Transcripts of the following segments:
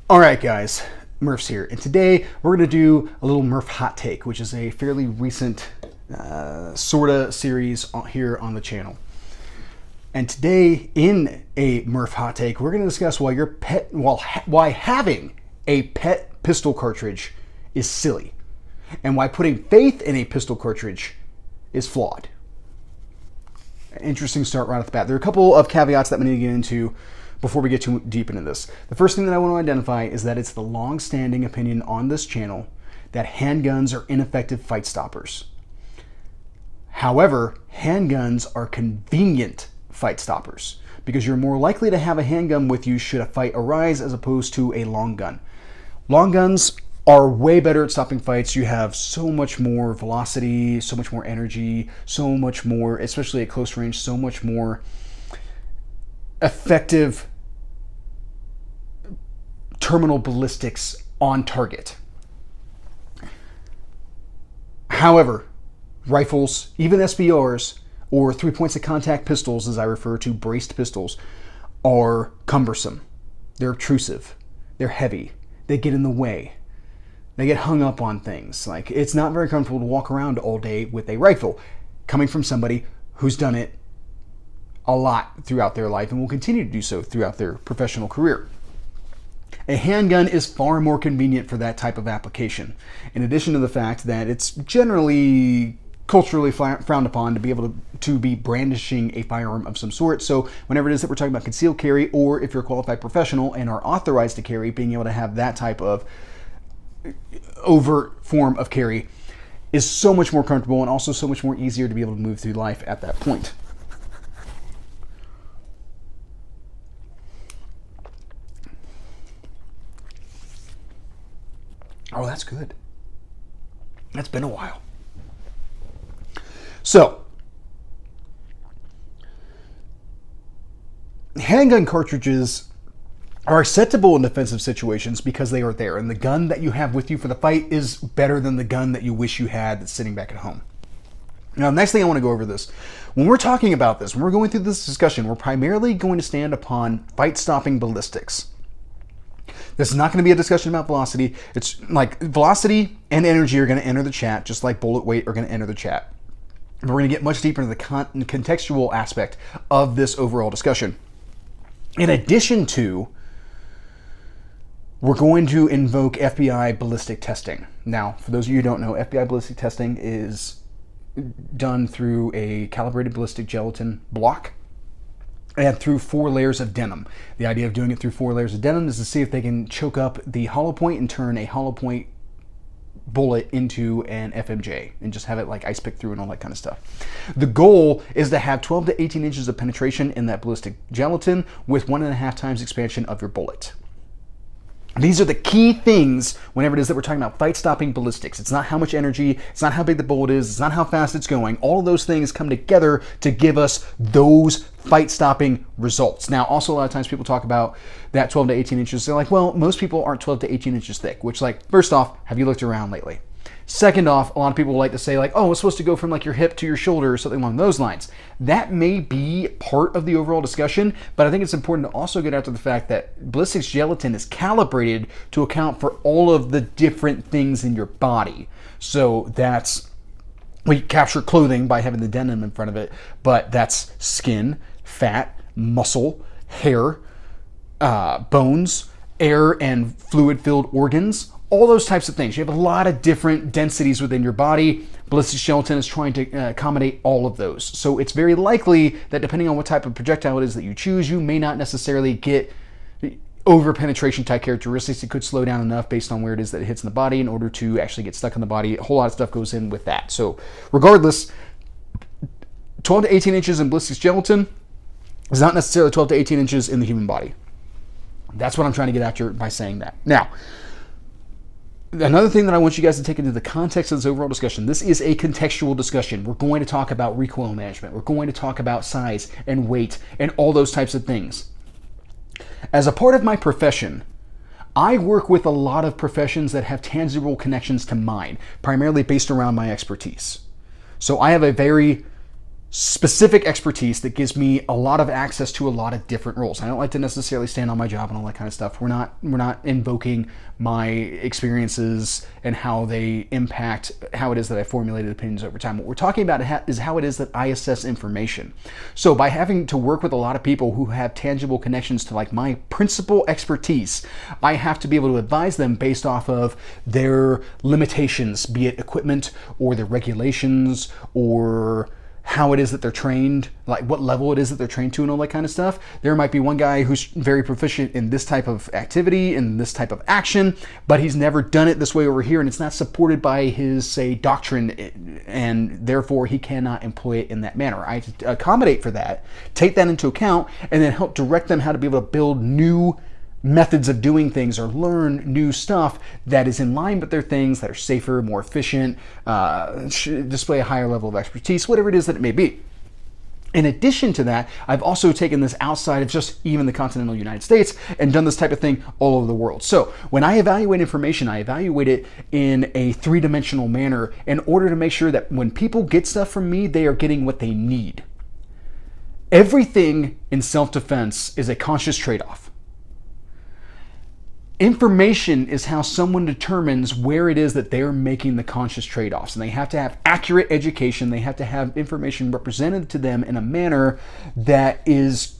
Alright guys, Murph's here, and today we're going to do a little Murph Hot Take, which is a fairly recent sorta series here on the channel. And today in a Murph Hot Take, we're going to discuss why having a pet pistol cartridge is silly, and why putting faith in a pistol cartridge is flawed. Interesting start right off the bat. There are a couple of caveats that we need to get into before we get too deep into this. The first thing that I want to identify is that it's the long-standing opinion on this channel that handguns are ineffective fight stoppers. However, handguns are convenient fight stoppers because you're more likely to have a handgun with you should a fight arise as opposed to a long gun. Long guns are way better at stopping fights. You have so much more velocity, so much more energy, so much more, especially at close range, so much more effective terminal ballistics on target. However, rifles, even SBRs, or 3 points of contact pistols, as I refer to braced pistols, are cumbersome. They're obtrusive. They're heavy. They get in the way. They get hung up on things. Like, it's not very comfortable to walk around all day with a rifle, coming from somebody who's done it a lot throughout their life and will continue to do so throughout their professional career. A handgun is far more convenient for that type of application, in addition to the fact that it's generally culturally frowned upon to be able to be brandishing a firearm of some sort. So whenever it is that we're talking about concealed carry, or if you're a qualified professional and are authorized to carry, being able to have that type of overt form of carry is so much more comfortable and also so much more easier to be able to move through life at that point. Oh, that's good. That's been a while. So, handgun cartridges are acceptable in defensive situations because they are there, and the gun that you have with you for the fight is better than the gun that you wish you had that's sitting back at home. Now, the next thing I want to go over this. When we're talking about this, when we're going through this discussion, we're primarily going to stand upon fight-stopping ballistics. This is not going to be a discussion about velocity. It's like velocity and energy are going to enter the chat, just like bullet weight are going to enter the chat. And we're going to get much deeper into the contextual aspect of this overall discussion. In addition to, we're going to invoke FBI ballistic testing. Now, for those of you who don't know, FBI ballistic testing is done through a calibrated ballistic gelatin block and through 4 layers of denim. The idea of doing it through 4 layers of denim is to see if they can choke up the hollow point and turn a hollow point bullet into an FMJ and just have it like ice pick through and all that kind of stuff. The goal is to have 12 to 18 inches of penetration in that ballistic gelatin with 1.5 times expansion of your bullet. These are the key things whenever it is that we're talking about fight-stopping ballistics. It's not how much energy, it's not how big the bullet is, it's not how fast it's going. All of those things come together to give us those fight-stopping results. Now, also a lot of times people talk about that 12 to 18 inches. They're like, well, most people aren't 12 to 18 inches thick, which, like, first off, have you looked around lately? Second off, a lot of people like to say, like, oh, it's supposed to go from like your hip to your shoulder or something along those lines. That may be part of the overall discussion, but I think it's important to also get out to the fact that ballistics gelatin is calibrated to account for all of the different things in your body. So that's, we capture clothing by having the denim in front of it, but that's skin, fat, muscle, hair, bones, air and fluid-filled organs, all those types of things. You have a lot of different densities within your body. Ballistic gelatin is trying to accommodate all of those. So it's very likely that depending on what type of projectile it is that you choose, you may not necessarily get over-penetration type characteristics. It could slow down enough based on where it is that it hits in the body in order to actually get stuck in the body. A whole lot of stuff goes in with that. So regardless, 12 to 18 inches in ballistics gelatin is not necessarily 12 to 18 inches in the human body. That's what I'm trying to get after by saying that. Now, another thing that I want you guys to take into the context of this overall discussion, this is a contextual discussion. We're going to talk about recoil management. We're going to talk about size and weight and all those types of things. As a part of my profession, I work with a lot of professions that have tangible connections to mine, primarily based around my expertise. So I have a very specific expertise that gives me a lot of access to a lot of different roles. I don't like to necessarily stand on my job and all that kind of stuff. We're not invoking my experiences and how they impact how it is that I formulated opinions over time. What we're talking about is how it is that I assess information. So by having to work with a lot of people who have tangible connections to like my principal expertise, I have to be able to advise them based off of their limitations, be it equipment or their regulations or how it is that they're trained, like what level it is that they're trained to and all that kind of stuff. There might be one guy who's very proficient in this type of activity, in this type of action, but he's never done it this way over here and it's not supported by his, say, doctrine, and therefore he cannot employ it in that manner. I accommodate for that, take that into account, and then help direct them how to be able to build new methods of doing things or learn new stuff that is in line with their things, that are safer, more efficient, display a higher level of expertise, whatever it is that it may be. In addition to that, I've also taken this outside of just even the continental United States and done this type of thing all over the world. So when I evaluate information, I evaluate it in a three-dimensional manner in order to make sure that when people get stuff from me, they are getting what they need. Everything in self-defense is a conscious trade-off. Information is how someone determines where it is that they're making the conscious trade-offs. And they have to have accurate education. They have to have information represented to them in a manner that is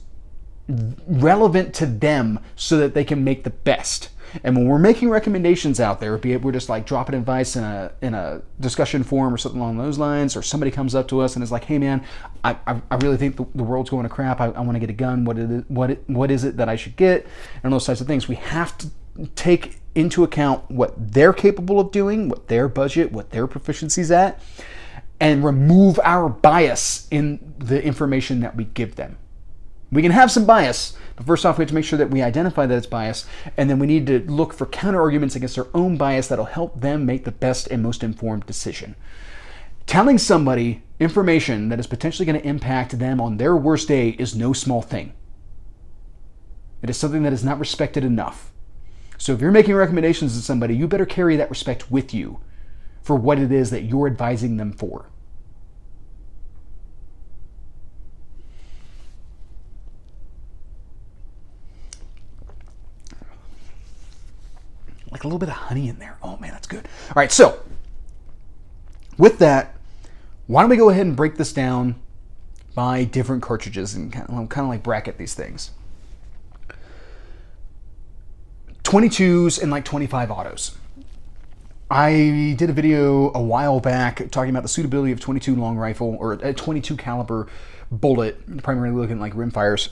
relevant to them so that they can make the best. And when we're making recommendations out there, be it we're just like dropping advice in a discussion forum or something along those lines, or somebody comes up to us and is like, hey man, I really think the world's going to crap. I want to get a gun. What is it that I should get? And those types of things. We have to take into account what they're capable of doing, what their budget, what their proficiency's at, and remove our bias in the information that we give them. We can have some bias, but first off, we have to make sure that we identify that it's bias, and then we need to look for counter arguments against our own bias that'll help them make the best and most informed decision. Telling somebody information that is potentially going to impact them on their worst day is no small thing. It is something that is not respected enough. So if you're making recommendations to somebody, you better carry that respect with you for what it is that you're advising them for. Like a little bit of honey in there. Oh man, that's good. All right, so with that, why don't we go ahead and break this down by different cartridges and kind of like bracket these things. 22s and like 25 autos. I did a video a while back talking about the suitability of 22 long rifle or a 22 caliber bullet, primarily looking at like rimfires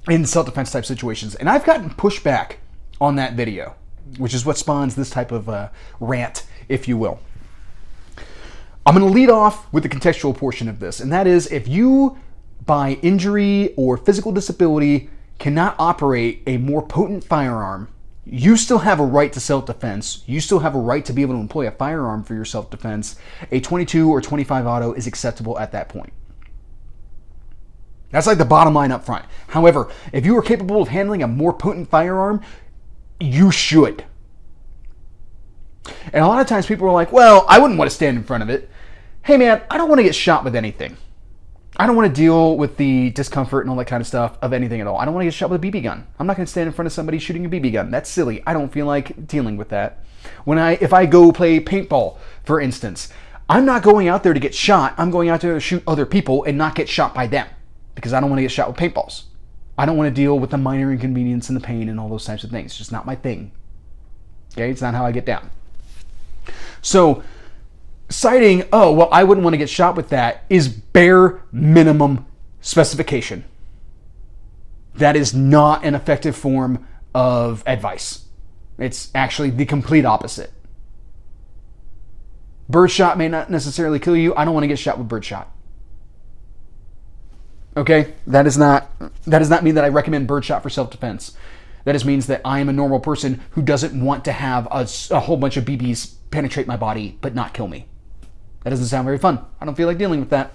in self-defense type situations. And I've gotten pushback on that video, which is what spawns this type of rant, if you will. I'm going to lead off with the contextual portion of this, and that is if you, by injury or physical disability, cannot operate a more potent firearm, you still have a right to self-defense. You still have a right to be able to employ a firearm for your self-defense. A 22 or 25 auto is acceptable at that point. That's like the bottom line up front. However, if you are capable of handling a more potent firearm, you should. And a lot of times people are like, well, I wouldn't want to stand in front of it. Hey man, I don't want to get shot with anything. I don't want to deal with the discomfort and all that kind of stuff of anything at all. I don't want to get shot with a BB gun. I'm not going to stand in front of somebody shooting a BB gun. That's silly. I don't feel like dealing with that. If I go play paintball, for instance, I'm not going out there to get shot. I'm going out there to shoot other people and not get shot by them because I don't want to get shot with paintballs. I don't want to deal with the minor inconvenience and the pain and all those types of things. It's just not my thing. Okay, it's not how I get down. So citing, oh, well, I wouldn't want to get shot with that is bare minimum specification. That is not an effective form of advice. It's actually the complete opposite. Birdshot may not necessarily kill you. I don't want to get shot with birdshot. Okay? That does not mean that I recommend birdshot for self-defense. That just means that I am a normal person who doesn't want to have a whole bunch of BBs penetrate my body but not kill me. That doesn't sound very fun. I don't feel like dealing with that.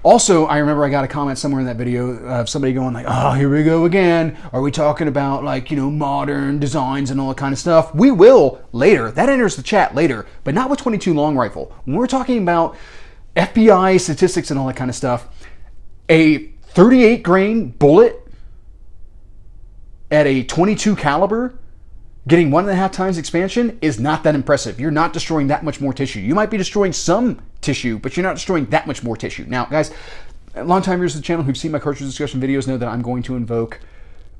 Also, I remember I got a comment somewhere in that video of somebody going like, oh, here we go again. Are we talking about like, modern designs and all that kind of stuff? We will later. That enters the chat later, but not with 22 long rifle. When we're talking about FBI statistics and all that kind of stuff, a 38 grain bullet at a 22 caliber getting 1.5 times expansion is not that impressive. You're not destroying that much more tissue. You might be destroying some tissue, but you're not destroying that much more tissue. Now, guys, long time viewers of the channel who've seen my cartridge discussion videos know that I'm going to invoke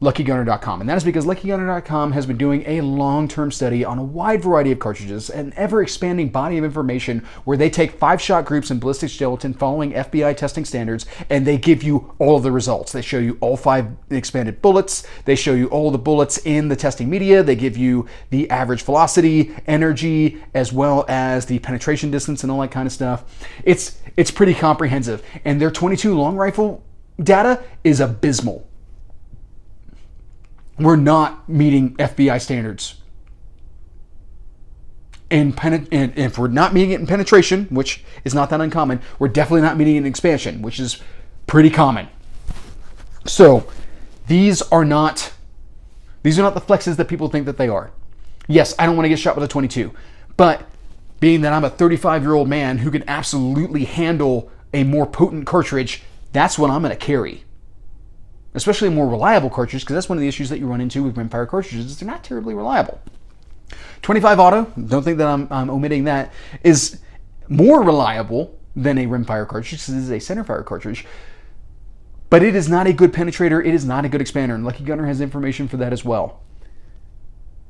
LuckyGunner.com, and that is because LuckyGunner.com has been doing a long-term study on a wide variety of cartridges, an ever-expanding body of information where they take 5-shot groups in ballistics gelatin following FBI testing standards, and they give you all of the results. They show you all 5 expanded bullets. They show you all the bullets in the testing media. They give you the average velocity, energy, as well as the penetration distance and all that kind of stuff. It's pretty comprehensive, and their 22 long rifle data is abysmal. We're not meeting FBI standards. And if we're not meeting it in penetration, which is not that uncommon, we're definitely not meeting it in expansion, which is pretty common. So these are not the flexes that people think that they are. Yes, I don't want to get shot with a 22, but being that I'm a 35-year-old man who can absolutely handle a more potent cartridge, that's what I'm going to carry. Especially a more reliable cartridge, because that's one of the issues that you run into with rimfire cartridges, is they're not terribly reliable. 25 auto, don't think that I'm omitting that, is more reliable than a rimfire cartridge, because it is a centerfire cartridge, but it is not a good penetrator, it is not a good expander, and Lucky Gunner has information for that as well.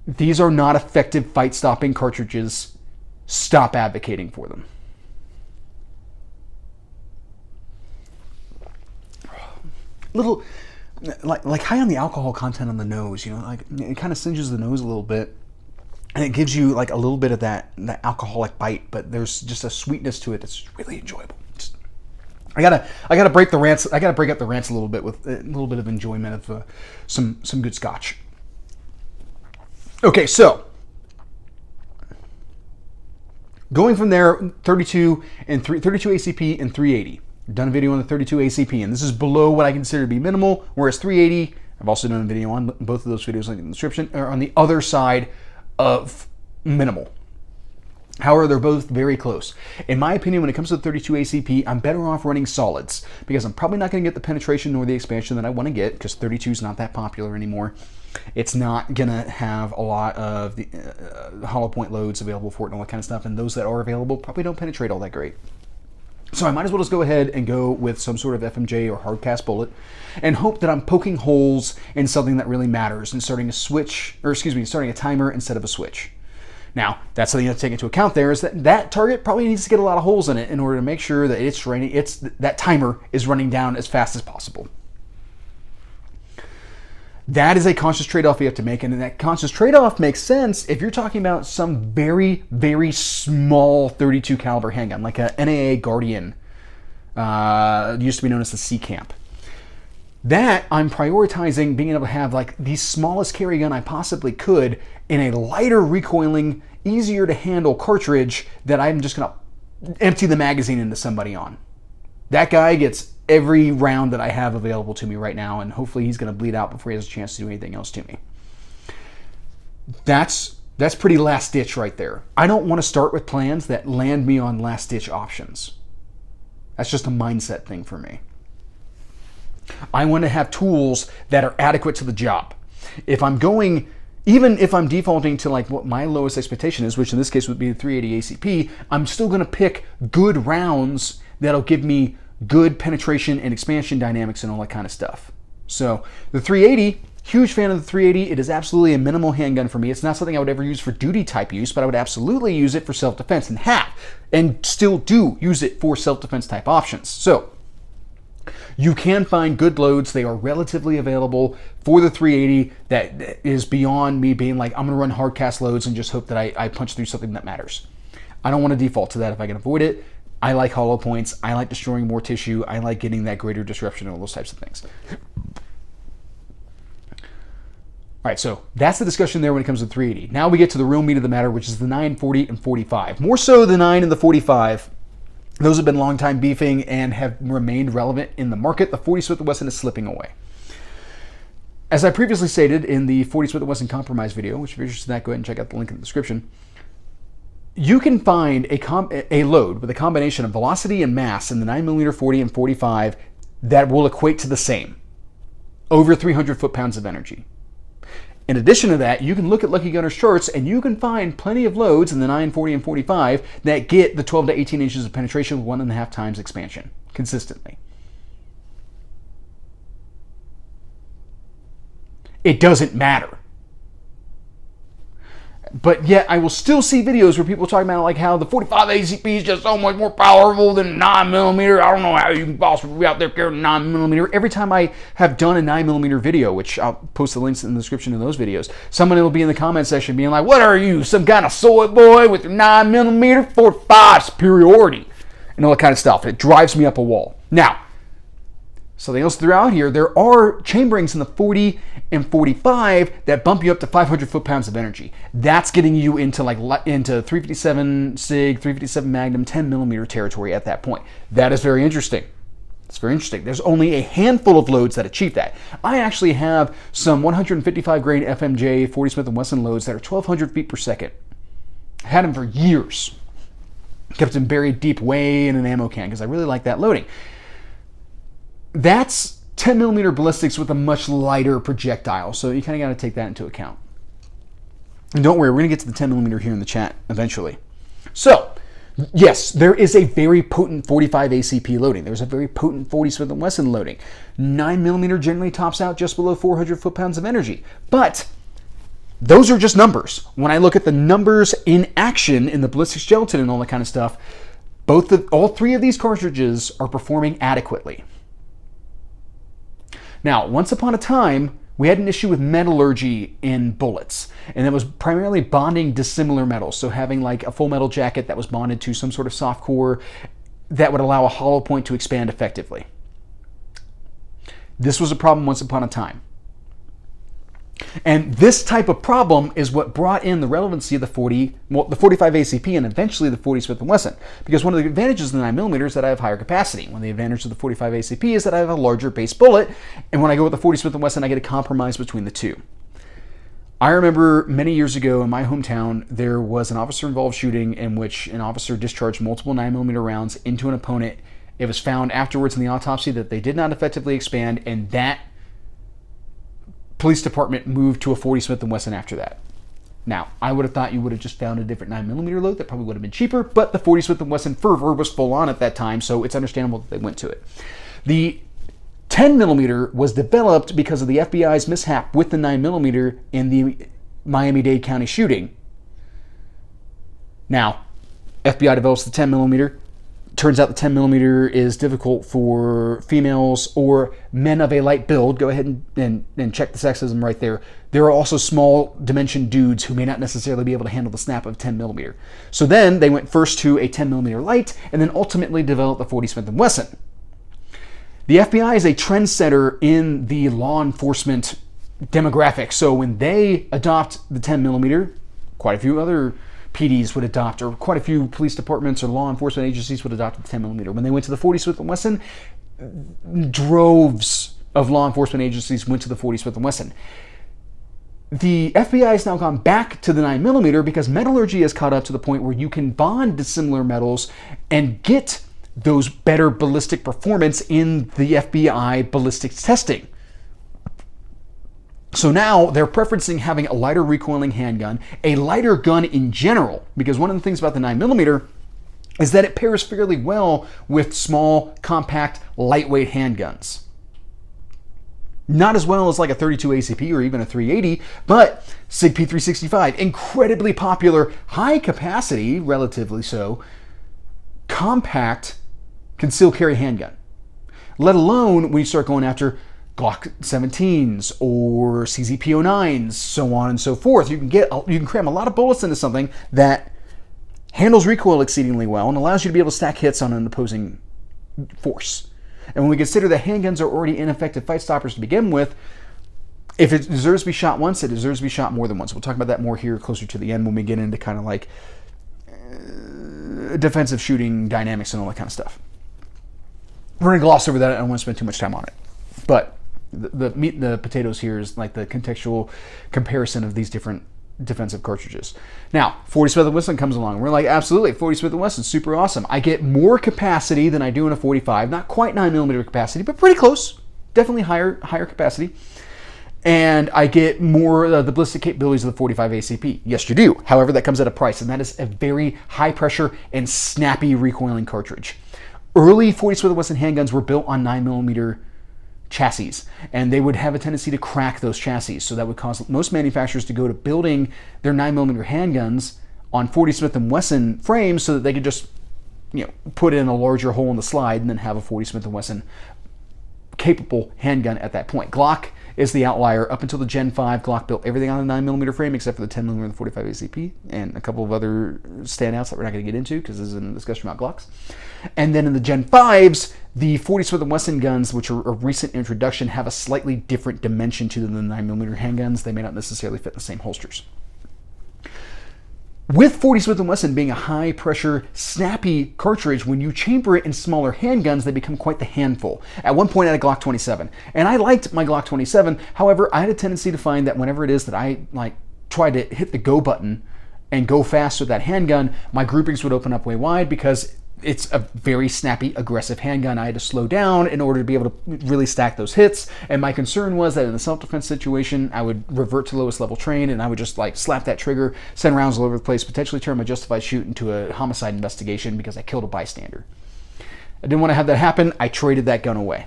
These are not effective fight-stopping cartridges. Stop advocating for them. Little... like high on the alcohol content on the nose, you know, like it kind of singes the nose a little bit, and it gives you like a little bit of that alcoholic bite, but there's just a sweetness to it that's really enjoyable. I gotta break the rants. I gotta break up the rants a little bit with a little bit of enjoyment of some good scotch. Okay, so going from there, 32 ACP and 380. I've done a video on the 32 ACP, and this is below what I consider to be minimal, whereas 380, I've also done a video on both of those videos in the description, are on the other side of minimal. However, they're both very close. In my opinion, when it comes to the 32 ACP, I'm better off running solids, because I'm probably not going to get the penetration nor the expansion that I want to get, because 32 is not that popular anymore. It's not going to have a lot of the hollow point loads available for it and all that kind of stuff, and those that are available probably don't penetrate all that great. So I might as well just go ahead and go with some sort of FMJ or hardcast bullet and hope that I'm poking holes in something that really matters and starting a timer instead of a switch. Now, that's something you have to take into account there, is that target probably needs to get a lot of holes in it in order to make sure that that timer is running down as fast as possible. That is a conscious trade-off you have to make, and that conscious trade-off makes sense if you're talking about some very, very small 32 caliber handgun, like a NAA Guardian, used to be known as the C-Camp. That I'm prioritizing being able to have like the smallest carry gun I possibly could in a lighter recoiling, easier to handle cartridge that I'm just gonna empty the magazine into somebody on. That guy gets every round that I have available to me right now, and hopefully he's going to bleed out before he has a chance to do anything else to me. That's pretty last ditch right there. I don't want to start with plans that land me on last ditch options. That's just a mindset thing for me. I want to have tools that are adequate to the job. Even if I'm defaulting to like what my lowest expectation is, which in this case would be the 380 ACP, I'm still going to pick good rounds that'll give me good penetration and expansion dynamics and all that kind of stuff. So the 380, huge fan of the 380. It is absolutely a minimal handgun for me. It's not something I would ever use for duty type use, but I would absolutely use it for self-defense and still do use it for self-defense type options. So you can find good loads. They are relatively available for the 380. That is beyond me being like, I'm going to run hard cast loads and just hope that I punch through something that matters. I don't want to default to that if I can avoid it. I like hollow points. I like destroying more tissue. I like getting that greater disruption and all those types of things. All right, so that's the discussion there when it comes to 380. Now we get to the real meat of the matter, which is the 9, 40, and 45. More so the 9 and the 45. Those have been long time beefing and have remained relevant in the market. The 40 Smith & Wesson is slipping away. As I previously stated in the 40 Smith & Wesson compromise video, which if you're interested in that, go ahead and check out the link in the description. you can find a load with a combination of velocity and mass in the 9mm 40 and 45 that will equate to the same, over 300 foot-pounds of energy. In addition to that, you can look at Lucky Gunner's charts and you can find plenty of loads in the 9, 40, and 45 that get the 12 to 18 inches of penetration with 1.5 times expansion consistently. It doesn't matter. But yet, I will still see videos where people talk about like how the 45 ACP is just so much more powerful than 9mm. I don't know how you can possibly be out there carrying 9mm. Every time I have done a 9mm video, which I'll post the links in the description of those videos, someone will be in the comment section being like, "What are you, some kind of soy boy with your 9mm 45 superiority?" And all that kind of stuff. It drives me up a wall. Now, something else throughout here, there are chamberings in the 40 and 45 that bump you up to 500 foot-pounds of energy. That's getting you into into 357 SIG, 357 Magnum, 10mm territory at that point. That is very interesting. It's very interesting. There's only a handful of loads that achieve that. I actually have some 155 grain FMJ 40 Smith & Wesson loads that are 1,200 feet per second. I had them for years. Kept them buried deep way in an ammo can because I really like that loading. That's 10mm ballistics with a much lighter projectile, so you kind of got to take that into account. And don't worry, we're going to get to the 10mm here in the chat eventually. So, yes, there is a very potent 45 ACP loading. There's a very potent 40 Smith & Wesson loading. 9mm generally tops out just below 400 foot-pounds of energy. But those are just numbers. When I look at the numbers in action in the ballistics gelatin and all that kind of stuff, all three of these cartridges are performing adequately. Now, once upon a time, we had an issue with metallurgy in bullets, and that was primarily bonding dissimilar metals. So having like a full metal jacket that was bonded to some sort of soft core that would allow a hollow point to expand effectively. This was a problem once upon a time. And this type of problem is what brought in the relevancy of the 45 ACP and eventually the 40 Smith & Wesson. Because one of the advantages of the 9mm is that I have higher capacity. One of the advantages of the 45 ACP is that I have a larger base bullet. And when I go with the 40 Smith & Wesson, I get a compromise between the two. I remember many years ago in my hometown, there was an officer-involved shooting in which an officer discharged multiple 9mm rounds into an opponent. It was found afterwards in the autopsy that they did not effectively expand, and that police department moved to a 40 Smith & Wesson after that. Now, I would have thought you would have just found a different 9mm load that probably would have been cheaper, but the 40 Smith & Wesson fervor was full on at that time, so it's understandable that they went to it. The 10mm was developed because of the FBI's mishap with the 9mm in the Miami-Dade County shooting. Now, FBI develops the 10mm. Turns out the 10mm is difficult for females or men of a light build. Go ahead and check the sexism right there. There are also small dimension dudes who may not necessarily be able to handle the snap of 10mm. So then they went first to a 10mm light and then ultimately developed the 40 Smith & Wesson. The FBI is a trendsetter in the law enforcement demographic. So when they adopt the 10mm, quite a few other PDs would adopt, or quite a few police departments or law enforcement agencies would adopt the 10mm. When they went to the 40 Smith & Wesson, droves of law enforcement agencies went to the 40 Smith & Wesson. The FBI has now gone back to the 9mm because metallurgy has caught up to the point where you can bond dissimilar metals and get those better ballistic performance in the FBI ballistics testing. So now they're preferencing having a lighter recoiling handgun, a lighter gun in general, because one of the things about the 9mm is that it pairs fairly well with small, compact, lightweight handguns. Not as well as like a 32 ACP or even a 380, but SIG P365, incredibly popular, high capacity, relatively so, compact concealed carry handgun. Let alone when you start going after Glock 17s or CZP09s, so on and so forth. You can cram a lot of bullets into something that handles recoil exceedingly well and allows you to be able to stack hits on an opposing force. And when we consider that handguns are already ineffective fight stoppers to begin with, if it deserves to be shot once, it deserves to be shot more than once. We'll talk about that more here closer to the end when we get into kind of like defensive shooting dynamics and all that kind of stuff. We're going to gloss over that. I don't want to spend too much time on it. But the meat and the potatoes here is like the contextual comparison of these different defensive cartridges. Now, 40 Smith & Wesson comes along. We're like, absolutely, 40 Smith & Wesson, super awesome. I get more capacity than I do in a 45. Not quite 9mm capacity, but pretty close. Definitely higher capacity. And I get more the ballistic capabilities of the 45 ACP. Yes, you do. However, that comes at a price, and that is a very high pressure and snappy recoiling cartridge. Early 40 Smith & Wesson handguns were built on 9mm chassis, and they would have a tendency to crack those chassis. So that would cause most manufacturers to go to building their 9mm handguns on 40 Smith & Wesson frames so that they could just, put in a larger hole in the slide and then have a 40 Smith & Wesson capable handgun at that point. Glock is the outlier. Up until the Gen 5, Glock built everything on a 9mm frame except for the 10mm and the 45 ACP and a couple of other standouts that we're not going to get into because this isn't a discussion about Glocks. And then in the Gen 5s, the 40 Smith & Wesson guns, which are a recent introduction, have a slightly different dimension to them than the 9mm handguns. They may not necessarily fit in the same holsters. With 40 Smith & Wesson being a high-pressure, snappy cartridge, when you chamber it in smaller handguns, they become quite the handful. At one point, I had a Glock 27, and I liked my Glock 27. However, I had a tendency to find that whenever it is that I tried to hit the go button and go fast with that handgun, my groupings would open up way wide because it's a very snappy, aggressive handgun. I had to slow down in order to be able to really stack those hits. And my concern was that in a self-defense situation, I would revert to lowest level train and I would just slap that trigger, send rounds all over the place, potentially turn my justified shoot into a homicide investigation because I killed a bystander. I didn't want to have that happen. I traded that gun away.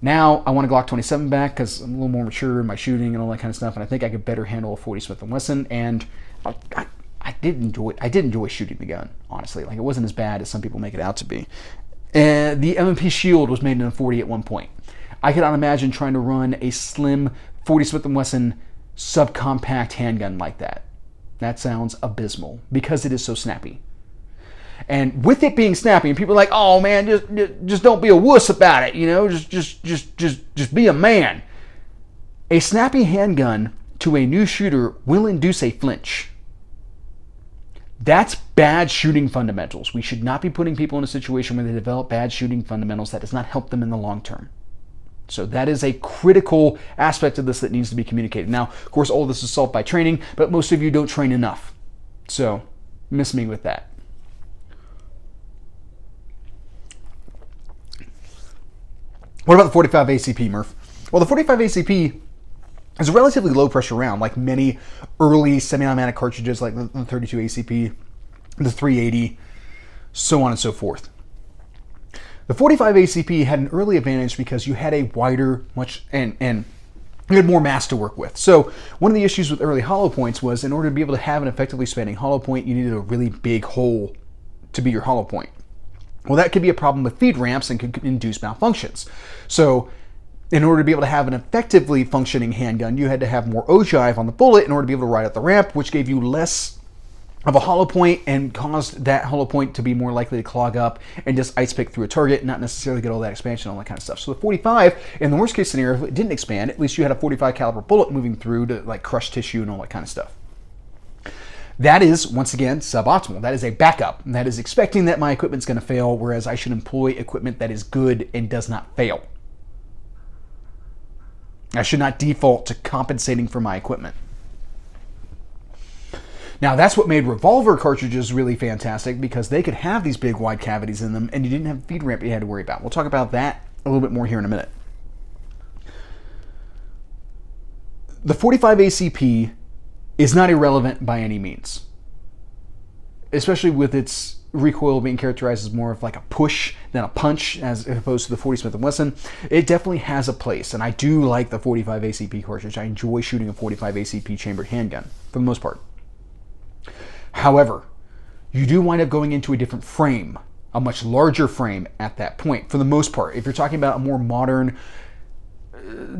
Now I want a Glock 27 back because I'm a little more mature in my shooting and all that kind of stuff, and I think I could better handle a 40 Smith & Wesson, and I did enjoy shooting the gun, honestly. It wasn't as bad as some people make it out to be. And the M&P Shield was made in a 40 at one point. I cannot imagine trying to run a slim 40 Smith & Wesson subcompact handgun like that. That sounds abysmal because it is so snappy. And with it being snappy, and people are like, "Oh man, just don't be a wuss about it, just be a man." A snappy handgun to a new shooter will induce a flinch. That's bad shooting fundamentals. We should not be putting people in a situation where they develop bad shooting fundamentals. That does not help them in the long term. So that is a critical aspect of this that needs to be communicated. Now, of course, all this is solved by training, but most of you don't train enough. So miss me with that. What about the 45 ACP, Murph? Well, the 45 ACP is a relatively low pressure round, like many early semi-automatic cartridges like the 32 ACP, the 380, so on and so forth. The 45 ACP had an early advantage because you had a wider, and you had more mass to work with. So one of the issues with early hollow points was in order to be able to have an effectively spanning hollow point, you needed a really big hole to be your hollow point. Well, that could be a problem with feed ramps and could induce malfunctions. So in order to be able to have an effectively functioning handgun, you had to have more ogive on the bullet in order to be able to ride up the ramp, which gave you less of a hollow point and caused that hollow point to be more likely to clog up and just ice pick through a target, not necessarily get all that expansion, all that kind of stuff. So the 45, in the worst case scenario, if it didn't expand, at least you had a 45 caliber bullet moving through to crush tissue and all that kind of stuff. That is, once again, suboptimal. That is a backup. That is expecting that my equipment's going to fail, whereas I should employ equipment that is good and does not fail. I should not default to compensating for my equipment. Now, that's what made revolver cartridges really fantastic because they could have these big wide cavities in them and you didn't have a feed ramp you had to worry about. We'll talk about that a little bit more here in a minute. The 45 ACP is not irrelevant by any means, especially with its recoil being characterized as more of like a push than a punch as opposed to the 40 Smith & Wesson. It definitely has a place, and I do like the 45 ACP cartridge. I enjoy shooting a 45 ACP chambered handgun for the most part. However, you do wind up going into a different frame, a much larger frame at that point for the most part. If you're talking about a more modern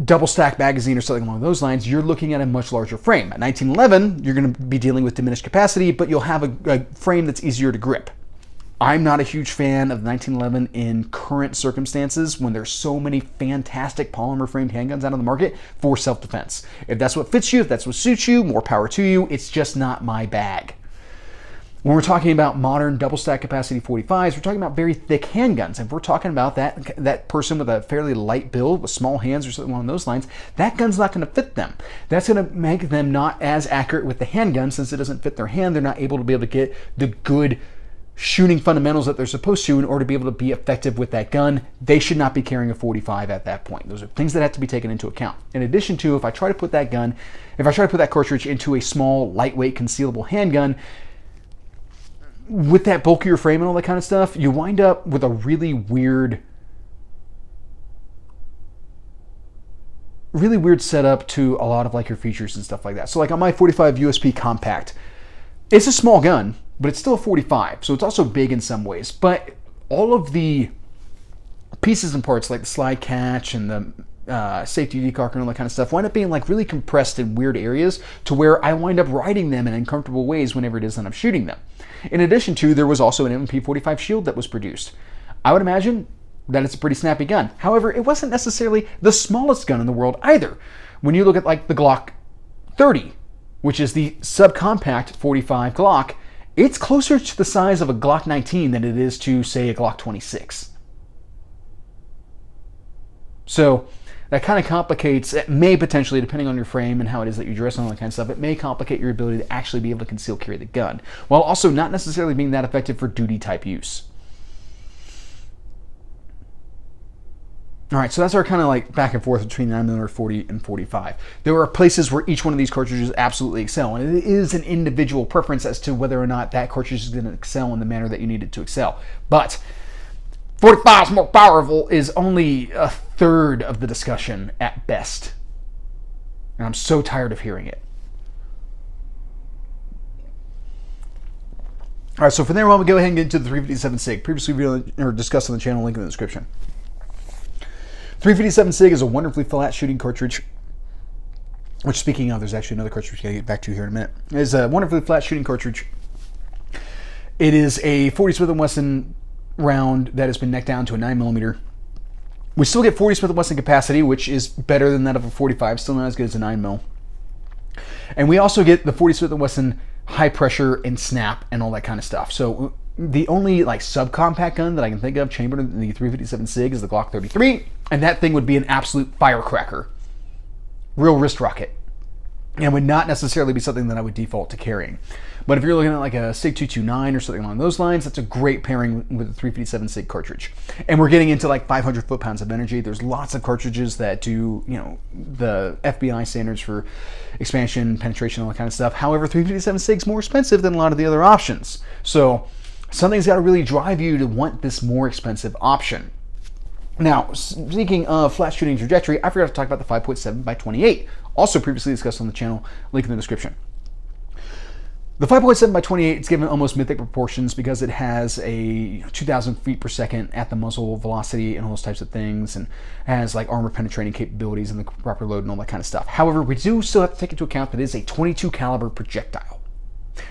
double stack magazine or something along those lines, you're looking at a much larger frame. At 1911, you're going to be dealing with diminished capacity, but you'll have a frame that's easier to grip. I'm not a huge fan of 1911 in current circumstances when there's so many fantastic polymer framed handguns out on the market for self-defense. If that's what fits you, if that's what suits you, more power to you. It's just not my bag. When we're talking about modern double stack capacity 45s, we're talking about very thick handguns. If we're talking about that person with a fairly light build with small hands or something along those lines, that gun's not going to fit them. That's going to make them not as accurate with the handgun. Since it doesn't fit their hand, they're not able to get the good shooting fundamentals that they're supposed to in order to be able to be effective with that gun. They should not be carrying a 45 at that point. Those are things that have to be taken into account. In addition to, if I try to put that cartridge into a small, lightweight, concealable handgun, with that bulkier frame and all that kind of stuff, you wind up with a really weird setup to a lot of like your features and stuff like that. So like on my 45 USP Compact, it's a small gun, but it's still a 45, so it's also big in some ways. But all of the pieces and parts, like the slide catch and the safety decock and all that kind of stuff, wind up being like really compressed in weird areas to where I wind up riding them in uncomfortable ways whenever it is that I'm shooting them. In addition to, there was also an MP45 shield that was produced. I would imagine that it's a pretty snappy gun. However, it wasn't necessarily the smallest gun in the world either. When you look at like the Glock 30, which is the subcompact 45 Glock, it's closer to the size of a Glock 19 than it is to, say, a Glock 26. So that kind of complicates, it may potentially, depending on your frame and how it is that you dress and all that kind of stuff, it may complicate your ability to actually be able to conceal carry the gun, while also not necessarily being that effective for duty type use. All right, so that's our kind of like back and forth between 9mm 40 and 45. There are places where each one of these cartridges absolutely excel, and it is an individual preference as to whether or not that cartridge is going to excel in the manner that you need it to excel. But 45 is more powerful is only a third of the discussion at best. And I'm so tired of hearing it. All right, so from there on, we'll go ahead and get into the 357 SIG, previously discussed on the channel, link in the description. 357 SIG is a wonderfully flat shooting cartridge, which, speaking of, there's actually another cartridge we're going to get back to here in a minute. It is a wonderfully flat shooting cartridge. It is a 40 Smith & Wesson round that has been necked down to a 9mm. We still get 40 Smith & Wesson capacity, which is better than that of a 45, still not as good as a 9mm. And we also get the 40 Smith & Wesson high pressure and snap and all that kind of stuff. So the only like subcompact gun that I can think of chambered in the 357 SIG is the Glock 33, and that thing would be an absolute firecracker. Real wrist rocket. And would not necessarily be something that I would default to carrying. But if you're looking at like a SIG 229 or something along those lines, that's a great pairing with the 357 SIG cartridge. And we're getting into like 500 foot-pounds of energy. There's lots of cartridges that do, you know, the FBI standards for expansion, penetration, all that kind of stuff. However, 357 SIG is more expensive than a lot of the other options. So something's got to really drive you to want this more expensive option. Now, speaking of flat shooting trajectory, I forgot to talk about the 5.7 by 28, also previously discussed on the channel, link in the description. The 5.7 by 28 is given almost mythic proportions because it has a 2,000 feet per second at the muzzle velocity and all those types of things, and has like armor penetrating capabilities and the proper load and all that kind of stuff. However, we do still have to take into account that it is a 22 caliber projectile.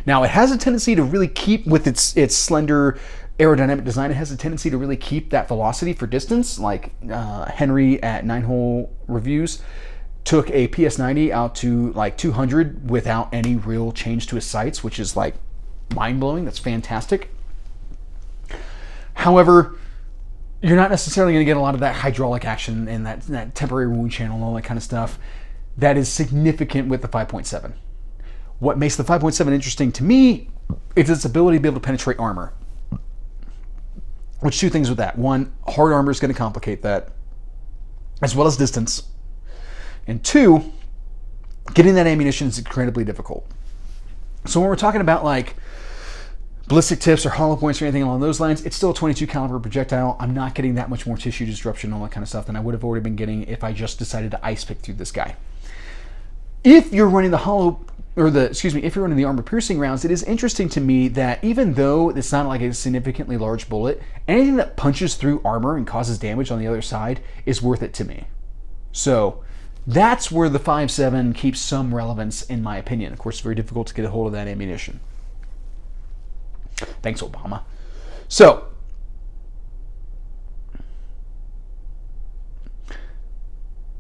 Now, it has a tendency to really keep, with its slender aerodynamic design, it has a tendency to really keep that velocity for distance. Like Henry at 9-Hole Reviews took a PS90 out to like 200 without any real change to his sights, which is like mind-blowing. That's fantastic. However, you're not necessarily going to get a lot of that hydraulic action and that temporary wound channel and all that kind of stuff that is significant with the 5.7. What makes the 5.7 interesting to me is its ability to be able to penetrate armor. Which, two things with that. One, hard armor is going to complicate that, as well as distance. And two, getting that ammunition is incredibly difficult. So when we're talking about like ballistic tips or hollow points or anything along those lines, it's still a 22 caliber projectile. I'm not getting that much more tissue disruption and all that kind of stuff than I would have already been getting if I just decided to ice pick through this guy. If you're running if you're running the armor piercing rounds, it is interesting to me that even though it's not like a significantly large bullet, anything that punches through armor and causes damage on the other side is worth it to me. So that's where the 5.7 keeps some relevance in my opinion. Of course, it's very difficult to get a hold of that ammunition. Thanks, Obama. So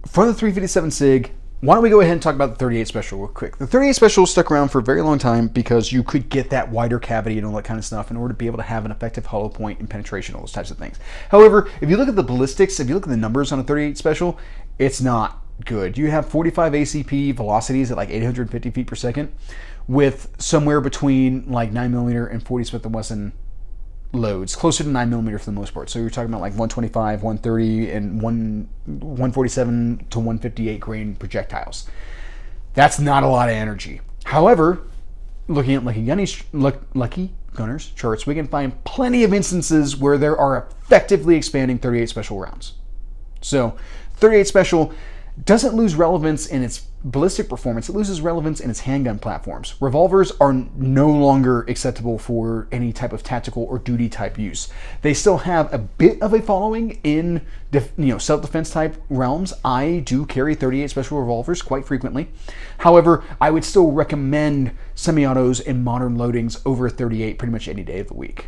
for the 357 SIG, why don't we go ahead and talk about the 38 Special real quick. The 38 Special stuck around for a very long time because you could get that wider cavity and all that kind of stuff in order to be able to have an effective hollow point and penetration, all those types of things. However, if you look at the ballistics, if you look at the numbers on a 38 Special, it's not good. You have 45 ACP velocities at like 850 feet per second with somewhere between like 9mm and 40 Smith & Wesson loads, closer to 9mm for the most part. So you're talking about like 125, 130, and 147 to 158 grain projectiles. That's not a lot of energy. However, looking at Lucky Gunners charts, we can find plenty of instances where there are effectively expanding 38 Special rounds. So 38 Special doesn't lose relevance in its ballistic performance, it loses relevance in its handgun platforms. Revolvers are no longer acceptable for any type of tactical or duty type use. They still have a bit of a following in self-defense type realms. I do carry 38 Special revolvers quite frequently. However, I would still recommend semi-autos and modern loadings over 38 pretty much any day of the week.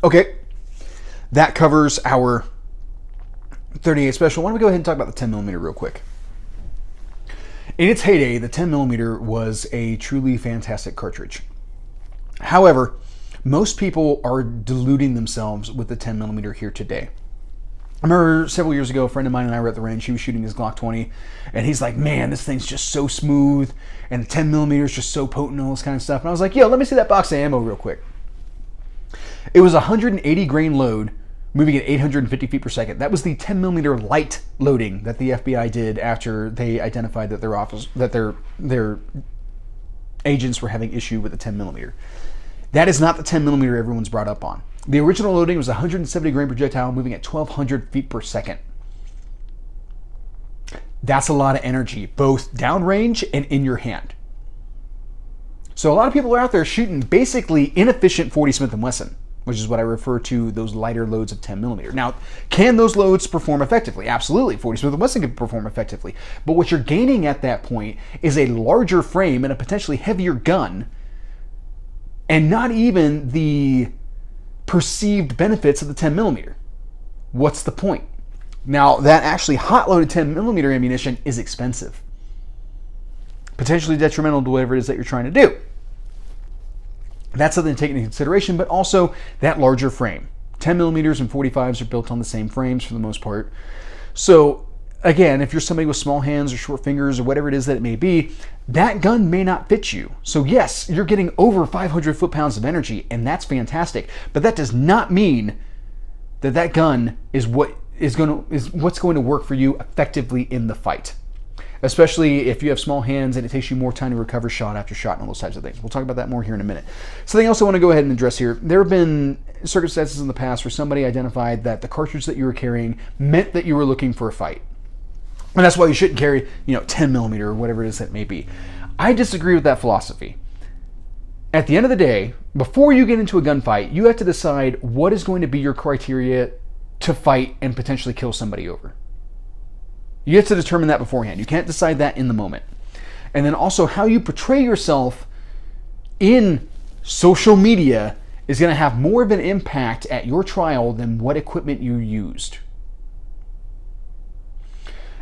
Okay, that covers our 38 Special. Why don't we go ahead and talk about the 10mm real quick. In its heyday, the 10mm was a truly fantastic cartridge. However, most people are deluding themselves with the 10mm here today. I remember several years ago, a friend of mine and I were at the range. He was shooting his Glock 20, and he's like, man, this thing's just so smooth, and the 10mm is just so potent and all this kind of stuff. And I was like, yo, let me see that box of ammo real quick. It was a 180 grain load, moving at 850 feet per second. That was the 10mm light loading that the FBI did after they identified that their agents were having issue with the 10mm. That is not the 10mm everyone's brought up on. The original loading was a 170 grain projectile moving at 1,200 feet per second. That's a lot of energy, both downrange and in your hand. So a lot of people are out there shooting basically inefficient 40 Smith & Wesson, which is what I refer to those lighter loads of 10mm. Now, can those loads perform effectively? Absolutely. 40 Smith & Wesson can perform effectively. But what you're gaining at that point is a larger frame and a potentially heavier gun, and not even the perceived benefits of the 10mm. What's the point? Now, that actually hot-loaded 10mm ammunition is expensive. Potentially detrimental to whatever it is that you're trying to do. That's something to take into consideration, but also that larger frame. 10mm and 45s are built on the same frames for the most part. So again, if you're somebody with small hands or short fingers or whatever it is that it may be, that gun may not fit you. So yes, you're getting over 500 foot-pounds of energy, and that's fantastic. But that does not mean that that gun is what's going to work for you effectively in the fight. Especially if you have small hands and it takes you more time to recover shot after shot and all those types of things. We'll talk about that more here in a minute. Something else I want to go ahead and address here. There have been circumstances in the past where somebody identified that the cartridge that you were carrying meant that you were looking for a fight. And that's why you shouldn't carry, 10mm or whatever it is that may be. I disagree with that philosophy. At the end of the day, before you get into a gunfight, you have to decide what is going to be your criteria to fight and potentially kill somebody over. You have to determine that beforehand. You can't decide that in the moment. And then also how you portray yourself in social media is going to have more of an impact at your trial than what equipment you used.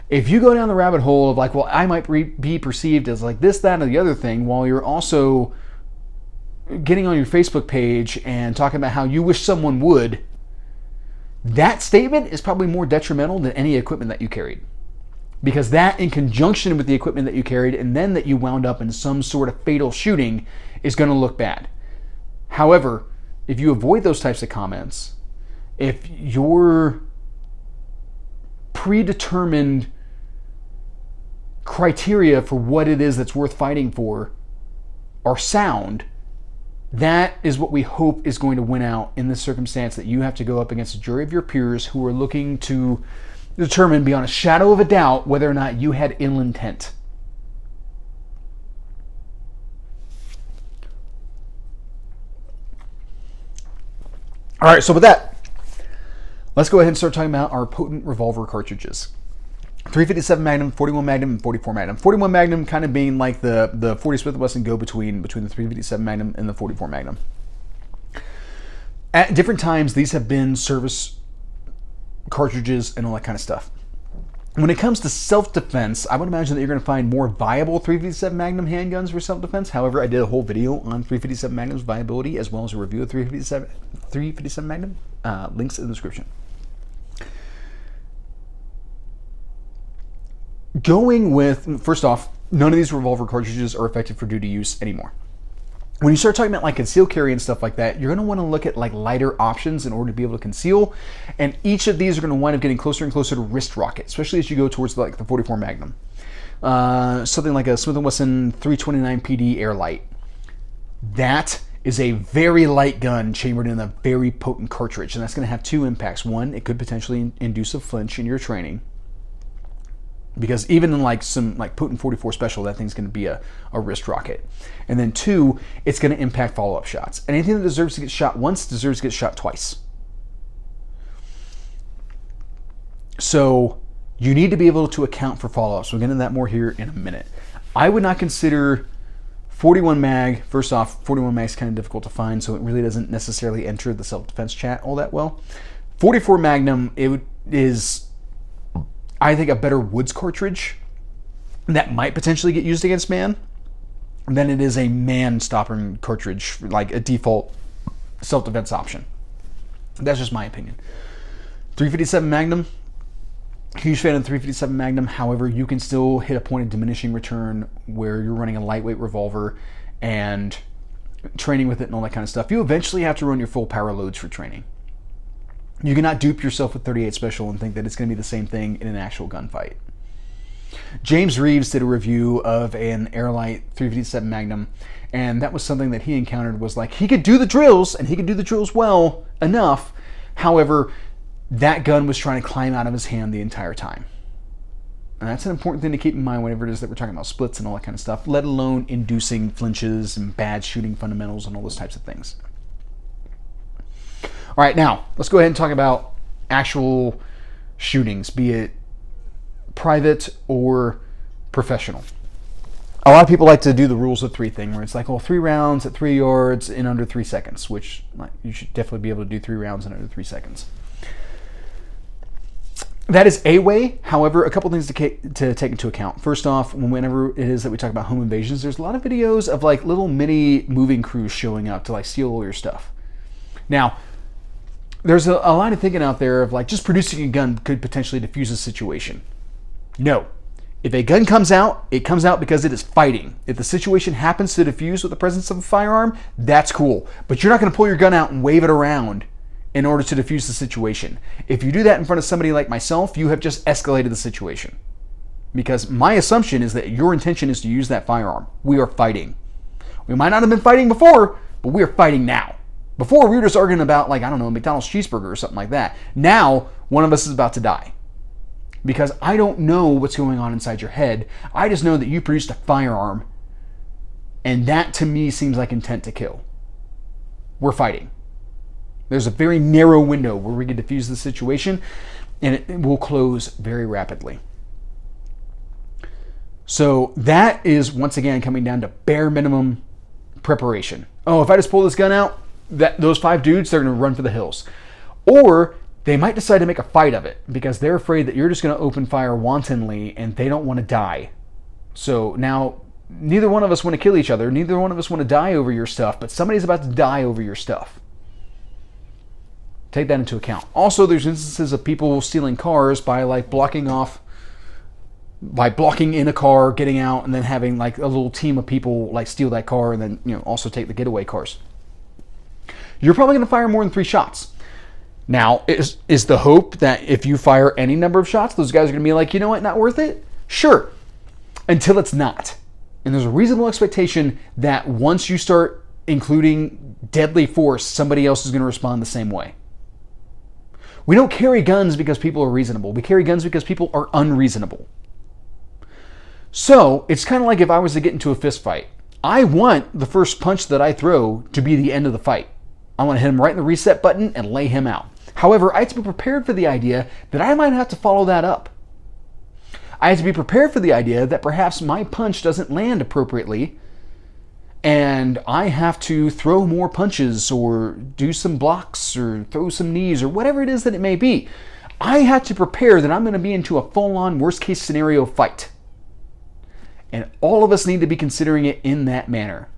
If you go down the rabbit hole of like, well, I might be perceived as like this, that, or the other thing, while you're also getting on your Facebook page and talking about how you wish someone would, that statement is probably more detrimental than any equipment that you carried. Because that, in conjunction with the equipment that you carried, and then that you wound up in some sort of fatal shooting, is going to look bad. However, if you avoid those types of comments, if your predetermined criteria for what it is that's worth fighting for are sound, that is what we hope is going to win out in this circumstance, that you have to go up against a jury of your peers who are looking to determine beyond a shadow of a doubt whether or not you had ill intent. All right, so with that, let's go ahead and start talking about our potent revolver cartridges. 357 Magnum, 41 Magnum, and 44 Magnum. 41 Magnum kind of being like the 40 Smith & Wesson go-between the 357 Magnum and the 44 Magnum. At different times, these have been service cartridges, and all that kind of stuff. When it comes to self-defense, I would imagine that you're going to find more viable 357 Magnum handguns for self-defense. However, I did a whole video on 357 Magnum's viability as well as a review of 357 Magnum. Links in the description. Going with, first off, none of these revolver cartridges are effective for duty use anymore. When you start talking about like concealed carry and stuff like that, you're going to want to look at like lighter options in order to be able to conceal. And each of these are going to wind up getting closer and closer to wrist rocket, especially as you go towards like the 44 Magnum. Something like a Smith & Wesson 329 PD Airlight. That is a very light gun chambered in a very potent cartridge. And that's going to have two impacts. One, it could potentially induce a flinch in your training. Because even in like some like potent 44 special, that thing's going to be a wrist rocket. And then two, it's going to impact follow-up shots. Anything that deserves to get shot once deserves to get shot twice. So you need to be able to account for follow-ups. We'll get into that more here in a minute. I would not consider 41 mag, first off, 41 mag is kind of difficult to find, so it really doesn't necessarily enter the self-defense chat all that well. 44 Magnum, it is, I think, a better woods cartridge that might potentially get used against man than it is a man stopper cartridge, like a default self-defense option. That's just my opinion. 357 Magnum, huge fan of the 357 Magnum. However, you can still hit a point of diminishing return where you're running a lightweight revolver and training with it and all that kind of stuff. You eventually have to run your full power loads for training. You cannot dupe yourself with 38 Special and think that it's going to be the same thing in an actual gunfight. James Reeves did a review of an Airlight 357 Magnum, and that was something that he encountered was like, he could do the drills, and he could do the drills well enough. However, that gun was trying to climb out of his hand the entire time. And that's an important thing to keep in mind whenever it is that we're talking about splits and all that kind of stuff, let alone inducing flinches and bad shooting fundamentals and all those types of things. All right, now let's go ahead and talk about actual shootings, be it private or professional. A lot of people like to do the rules of three thing, where it's like, oh, 3 rounds at 3 yards in under 3 seconds, which you should definitely be able to do 3 rounds in under 3 seconds. That is a way. However, a couple things to take into account. First off, whenever it is that we talk about home invasions, there's a lot of videos of like little mini moving crews showing up to like steal all your stuff. Now, there's a line of thinking out there of like just producing a gun could potentially defuse a situation. No. If a gun comes out, it comes out because it is fighting. If the situation happens to defuse with the presence of a firearm, that's cool. But you're not going to pull your gun out and wave it around in order to defuse the situation. If you do that in front of somebody like myself, you have just escalated the situation. Because my assumption is that your intention is to use that firearm. We are fighting. We might not have been fighting before, but we are fighting now. Before, we were just arguing about, like, I don't know, a McDonald's cheeseburger or something like that. Now, one of us is about to die. Because I don't know what's going on inside your head. I just know that you produced a firearm. And that, to me, seems like intent to kill. We're fighting. There's a very narrow window where we can defuse the situation, and it will close very rapidly. So that is, once again, coming down to bare minimum preparation. Oh, if I just pull this gun out, those 5 dudes, they're going to run for the hills. Or they might decide to make a fight of it because they're afraid that you're just going to open fire wantonly and they don't want to die. So now, neither one of us want to kill each other. Neither one of us want to die over your stuff, but somebody's about to die over your stuff. Take that into account. Also, there's instances of people stealing cars by like blocking in a car, getting out, and then having like a little team of people like steal that car and then also take the getaway cars. You're probably going to fire more than 3 shots. Now, is the hope that if you fire any number of shots, those guys are going to be like, you know what, not worth it? Sure, until it's not. And there's a reasonable expectation that once you start including deadly force, somebody else is going to respond the same way. We don't carry guns because people are reasonable. We carry guns because people are unreasonable. So, it's kind of like if I was to get into a fist fight. I want the first punch that I throw to be the end of the fight. I want to hit him right in the reset button and lay him out. However, I have to be prepared for the idea that I might have to follow that up. I have to be prepared for the idea that perhaps my punch doesn't land appropriately and I have to throw more punches or do some blocks or throw some knees or whatever it is that it may be. I had to prepare that I'm going to be into a full-on worst-case scenario fight. And all of us need to be considering it in that manner.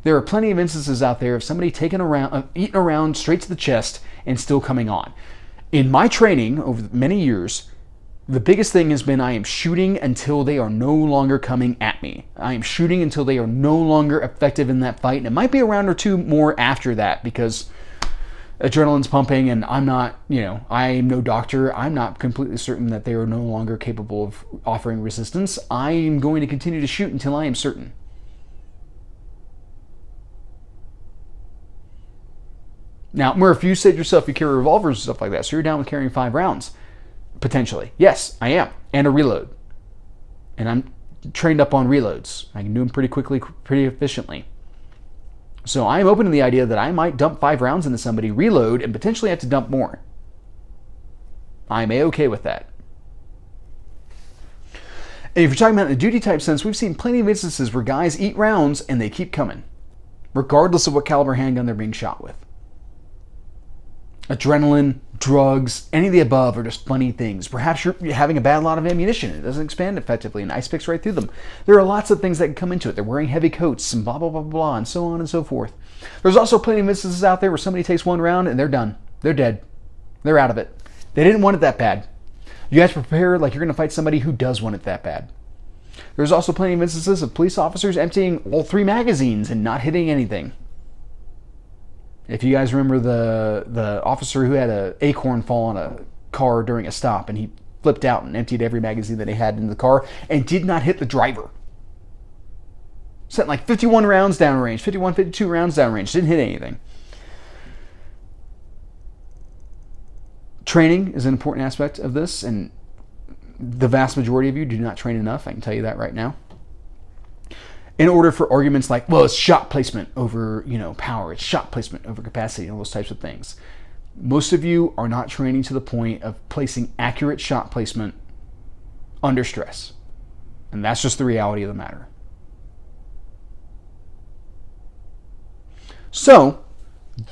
There are plenty of instances out there of somebody eating around straight to the chest and still coming on. In my training over many years, the biggest thing has been I am shooting until they are no longer coming at me. I am shooting until they are no longer effective in that fight. And it might be a round or two more after that because adrenaline's pumping and I'm not, I'm no doctor. I'm not completely certain that they are no longer capable of offering resistance. I am going to continue to shoot until I am certain. Now, Murph, you said yourself you carry revolvers and stuff like that, so you're down with carrying 5 rounds. Potentially. Yes, I am. And a reload. And I'm trained up on reloads. I can do them pretty quickly, pretty efficiently. So I'm open to the idea that I might dump 5 rounds into somebody, reload, and potentially have to dump more. I'm A-okay with that. And if you're talking about in the duty type sense, we've seen plenty of instances where guys eat rounds and they keep coming, regardless of what caliber handgun they're being shot with. Adrenaline, drugs, any of the above are just funny things. Perhaps you're having a bad lot of ammunition. It doesn't expand effectively and ice picks right through them. There are lots of things that can come into it. They're wearing heavy coats and blah, blah, blah, blah, and so on and so forth. There's also plenty of instances out there where somebody takes 1 round and they're done. They're dead. They're out of it. They didn't want it that bad. You have to prepare like you're going to fight somebody who does want it that bad. There's also plenty of instances of police officers emptying all 3 magazines and not hitting anything. If you guys remember the officer who had an acorn fall on a car during a stop and he flipped out and emptied every magazine that he had in the car and did not hit the driver. Sent like 51 rounds downrange, 51, 52 rounds downrange, didn't hit anything. Training is an important aspect of this, and the vast majority of you do not train enough, I can tell you that right now. In order for arguments like, well, it's shot placement over, power, it's shot placement over capacity, and all those types of things. Most of you are not training to the point of placing accurate shot placement under stress. And that's just the reality of the matter. So,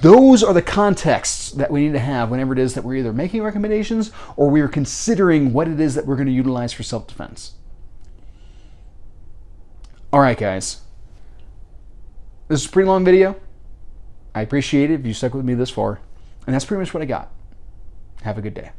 those are the contexts that we need to have whenever it is that we're either making recommendations or we're considering what it is that we're going to utilize for self-defense. Alright guys, this is a pretty long video. I appreciate it if you stuck with me this far. And that's pretty much what I got. Have a good day.